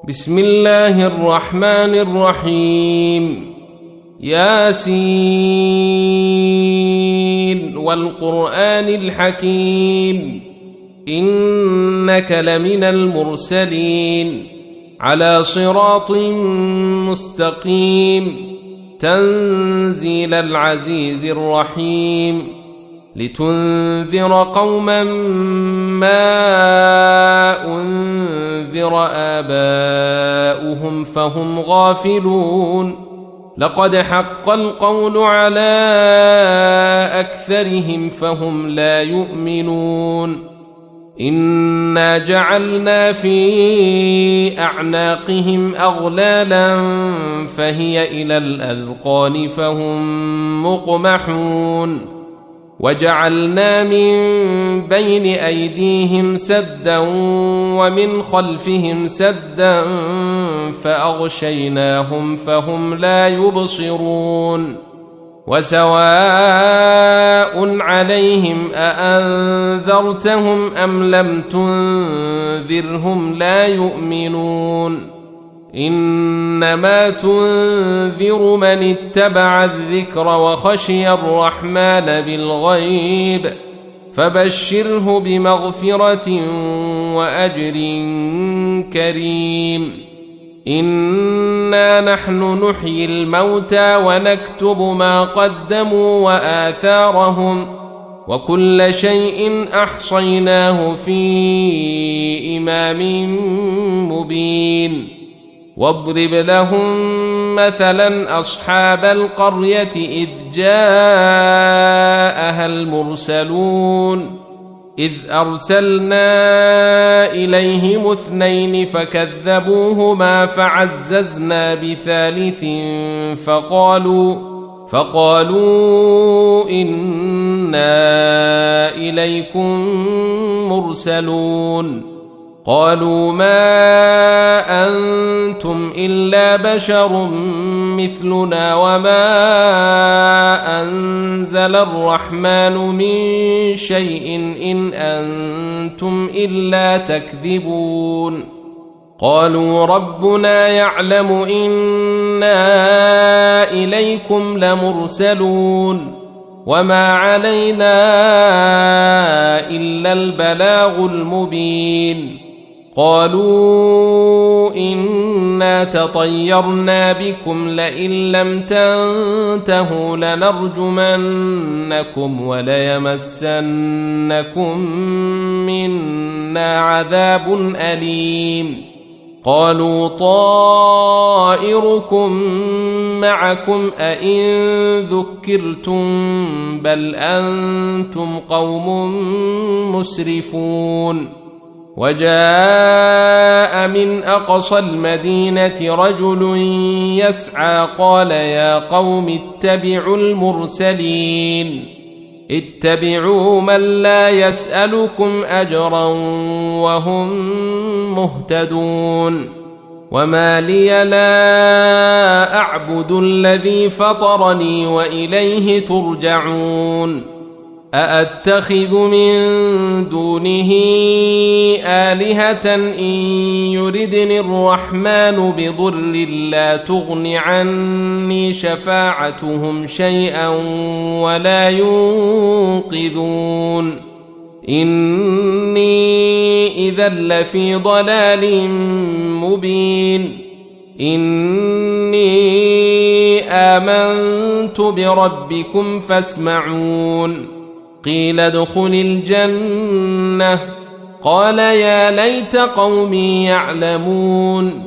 بسم الله الرحمن الرحيم. ياسين والقرآن الحكيم إنك لمن المرسلين على صراط مستقيم تنزيل العزيز الرحيم لتنذر قوما ما أنذر آباؤهم فهم غافلون لقد حق القول على أكثرهم فهم لا يؤمنون إنا جعلنا في أعناقهم أغلالا فهي إلى الأذقان فهم مقمحون وجعلنا من بين أيديهم سدا ومن خلفهم سدا فأغشيناهم فهم لا يبصرون وسواء عليهم أأنذرتهم أم لم تنذرهم لا يؤمنون إنما تنذر من اتبع الذكر وخشي الرحمن بالغيب فبشره بمغفرة وأجر كريم. إنا نحن نحيي الموتى ونكتب ما قدموا وآثارهم وكل شيء أحصيناه في إمام مبين. واضرب لهم مثلا أصحاب القرية إذ جاءها المرسلون إذ أرسلنا إليهم 2 فكذبوهما فعززنا بثالث فقالوا إنا إليكم مرسلون قالوا ما أنتم إلا بشر مثلنا وما أنزل الرحمن من شيء إن أنتم إلا تكذبون قالوا ربنا يعلم إنا إليكم لمرسلون وما علينا إلا البلاغ المبين قالوا إنا تطيرنا بكم لئن لم تنتهوا لنرجمنكم وليمسنكم منا عذاب أليم قالوا طائركم معكم أئن ذكرتم بل أنتم قوم مسرفون وجاء من أقصى المدينة رجل يسعى قال يا قوم اتبعوا المرسلين اتبعوا من لا يسألكم أجرا وهم مهتدون وما لي لا أعبد الذي فطرني وإليه ترجعون أأتخذ من دونه آلهة إن يردني الرحمن بضر لا تغن عني شفاعتهم شيئا ولا ينقذون إني إذا لفي ضلال مبين إني آمنت بربكم فاسمعون قيل ادخل الجنة قال يا ليت قومي يعلمون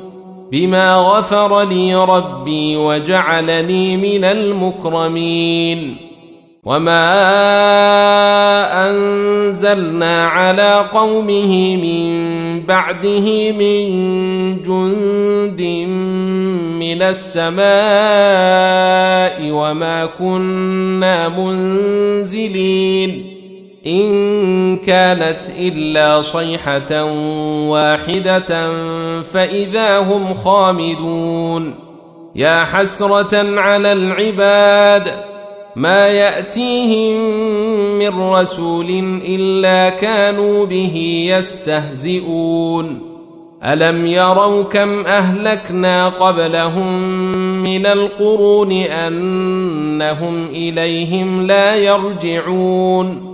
بما غفر لي ربي وجعلني من المكرمين وما أنزلنا على قومه من بعده من جند من السماء وما كنا منزلين إن كانت إلا صيحة واحدة فإذا هم خامدون يا حسرة على العباد ما يأتيهم من رسول إلا كانوا به يستهزئون ألم يروا كم أهلكنا قبلهم من القرون أنهم إليهم لا يرجعون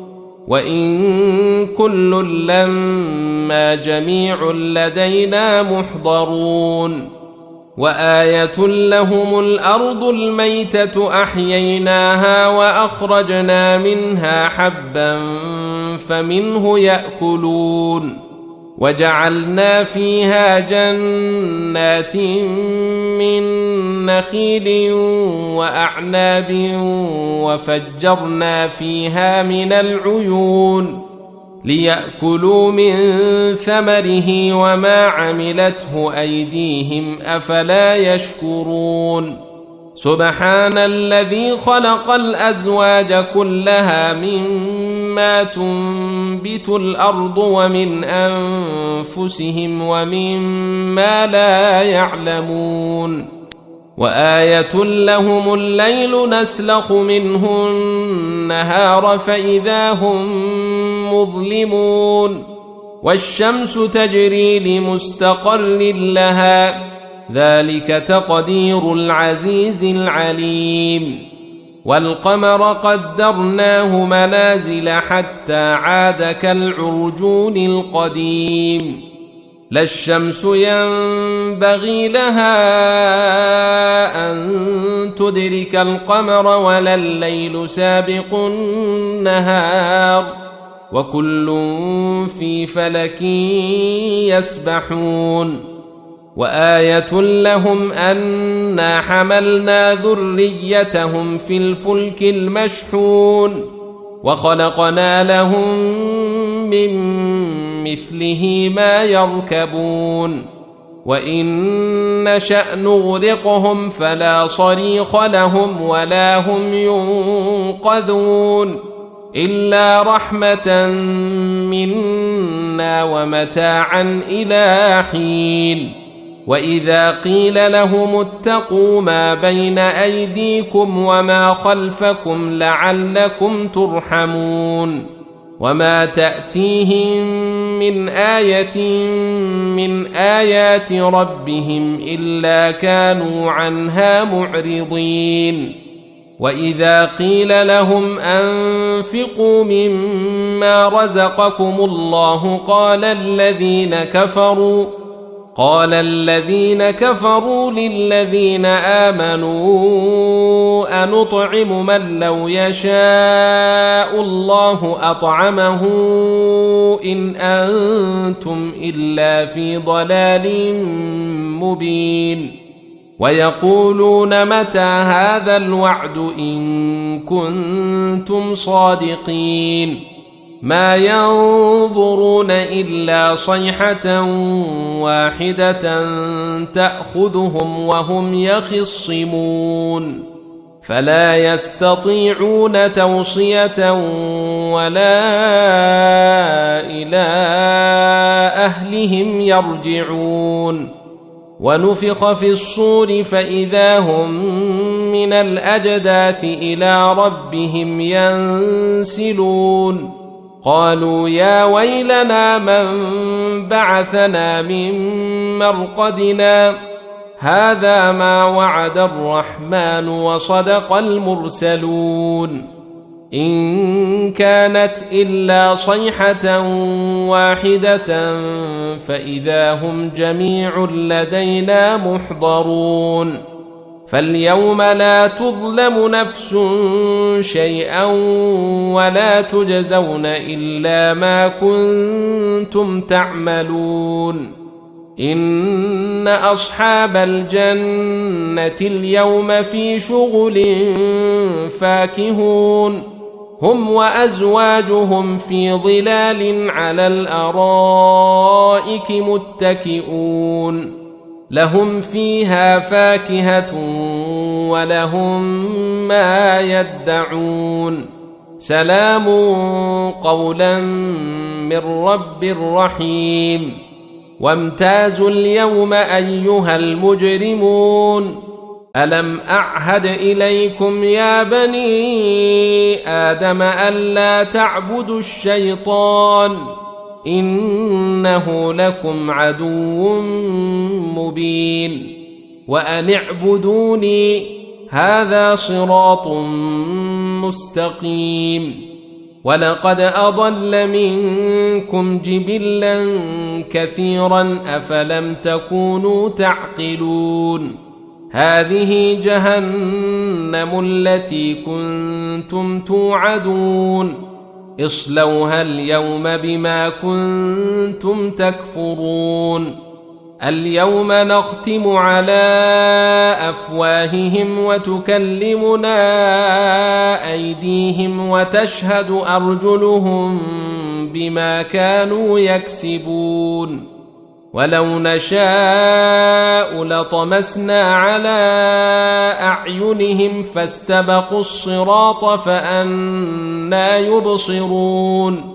وإن كل لما جميع لدينا محضرون وآية لهم الأرض الميتة أحييناها وأخرجنا منها حبا فمنه يأكلون وجعلنا فيها جنات من نخيل وأعناب وفجرنا فيها من العيون ليأكلوا من ثمره وما عملته أيديهم أفلا يشكرون سبحان الذي خلق الأزواج كلها مما تنبت الأرض ومن أنفسهم ومما لا يعلمون وآية لهم الليل نسلخ منه النهار فإذا هم مظلمون والشمس تجري لمستقر لها ذلك تقدير العزيز العليم والقمر قدرناه منازل حتى عاد كالعرجون القديم لا الشمس ينبغي لها أن تدرك القمر ولا الليل سابق النهار وكل في فلك يسبحون وآية لهم أنا حملنا ذريتهم في الفلك المشحون وخلقنا لهم من مثله ما يركبون وإن نشأ نغرقهم فلا صريخ لهم ولا هم ينقذون إلا رحمة منا ومتاعا إلى حين وإذا قيل لهم اتقوا ما بين أيديكم وما خلفكم لعلكم ترحمون وما تأتيهم من آية من آيات ربهم إلا كانوا عنها معرضين وإذا قيل لهم أنفقوا مما رزقكم الله قال الذين كفروا للذين آمنوا أنطعم من لو يشاء الله أطعمه إن أنتم إلا في ضلال مبين ويقولون متى هذا الوعد إن كنتم صادقين ما ينظرون إلا صيحة واحدة تأخذهم وهم يخصمون فلا يستطيعون توصية ولا إلى أهلهم يرجعون ونفخ في الصور فإذا هم من الأجداث إلى ربهم ينسلون قالوا يا ويلنا من بعثنا من مرقدنا هذا ما وعد الرحمن وصدق المرسلون إن كانت إلا صيحة واحدة فإذا هم جميع لدينا محضرون فاليوم لا تظلم نفس شيئا ولا تجزون إلا ما كنتم تعملون إن أصحاب الجنة اليوم في شغل فاكهون هم وأزواجهم في ظلال على الأرائك متكئون لهم فيها فاكهة ولهم ما يدعون سلام قولا من رب رحيم وامتازوا اليوم أيها المجرمون ألم أعهد إليكم يا بني آدم ألا تعبدوا الشيطان إنه لكم عدو مبين وأن اعبدوني هذا صراط مستقيم ولقد أضل منكم جبلا كثيرا أفلم تكونوا تعقلون هذه جهنم التي كنتم توعدون اصلوها اليوم بما كنتم تكفرون اليوم نختم على أفواههم وتكلمنا أيديهم وتشهد أرجلهم بما كانوا يكسبون ولو نشاء لطمسنا على أعينهم فاستبقوا الصراط فأنى يبصرون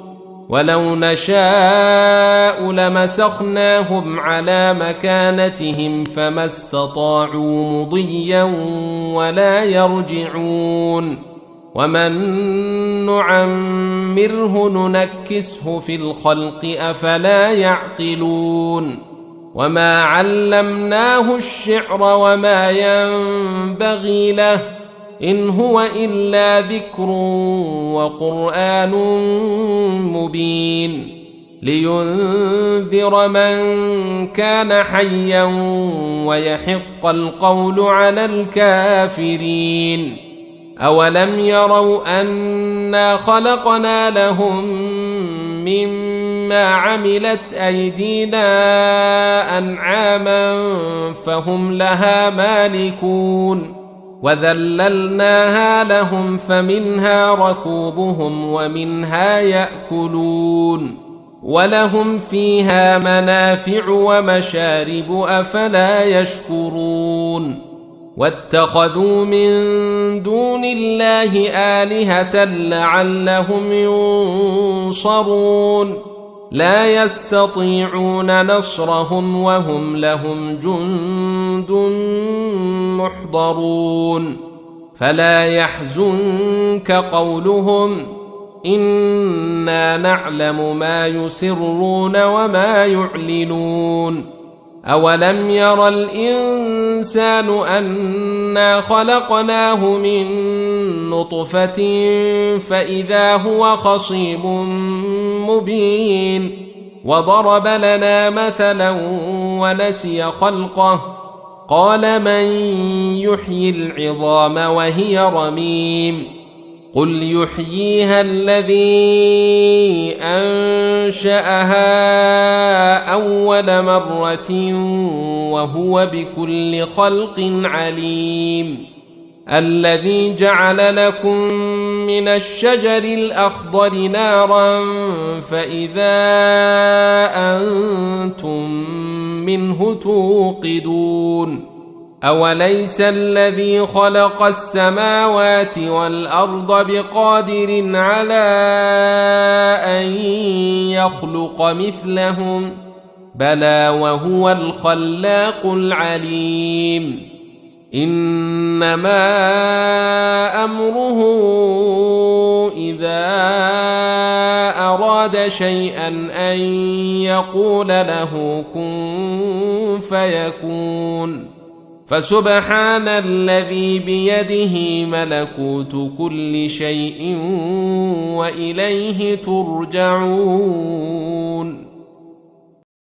ولو نشاء لمسخناهم على مكانتهم فما استطاعوا مضيا ولا يرجعون ومن نعمره ننكسه في الخلق أفلا يعقلون وما علمناه الشعر وما ينبغي له إن هو إلا ذكر وقرآن مبين لينذر من كان حيا ويحق القول على الكافرين أولم يروا أنا خلقنا لهم مما عملت أيدينا أنعاما فهم لها مالكون وذللناها لهم فمنها ركوبهم ومنها يأكلون ولهم فيها منافع ومشارب أفلا يشكرون واتخذوا من دون الله آلهة لعلهم ينصرون لا يستطيعون نصرهم وهم لهم جند محضرون فلا يحزنك قولهم إنا نعلم ما يسرون وما يعلنون أولم ير الإنسان أنا خلقناه من نطفة فإذا هو خصيم مبين وضرب لنا مثلا ونسي خلقه قال من يحيي العظام وهي رميم قل يحييها الذي أنشأها أول مرة وهو بكل خلق عليم الذي جعل لكم من الشجر الأخضر نارا فإذا أنتم منه توقدون أوليس الذي خلق السماوات والأرض بقادر على أن يخلق مثلهم بلى وهو الخلاق العليم إنما أمره إذا أراد شيئا أن يقول له كن فيكون فسبحان الذي بيده ملكوت كل شيء وإليه ترجعون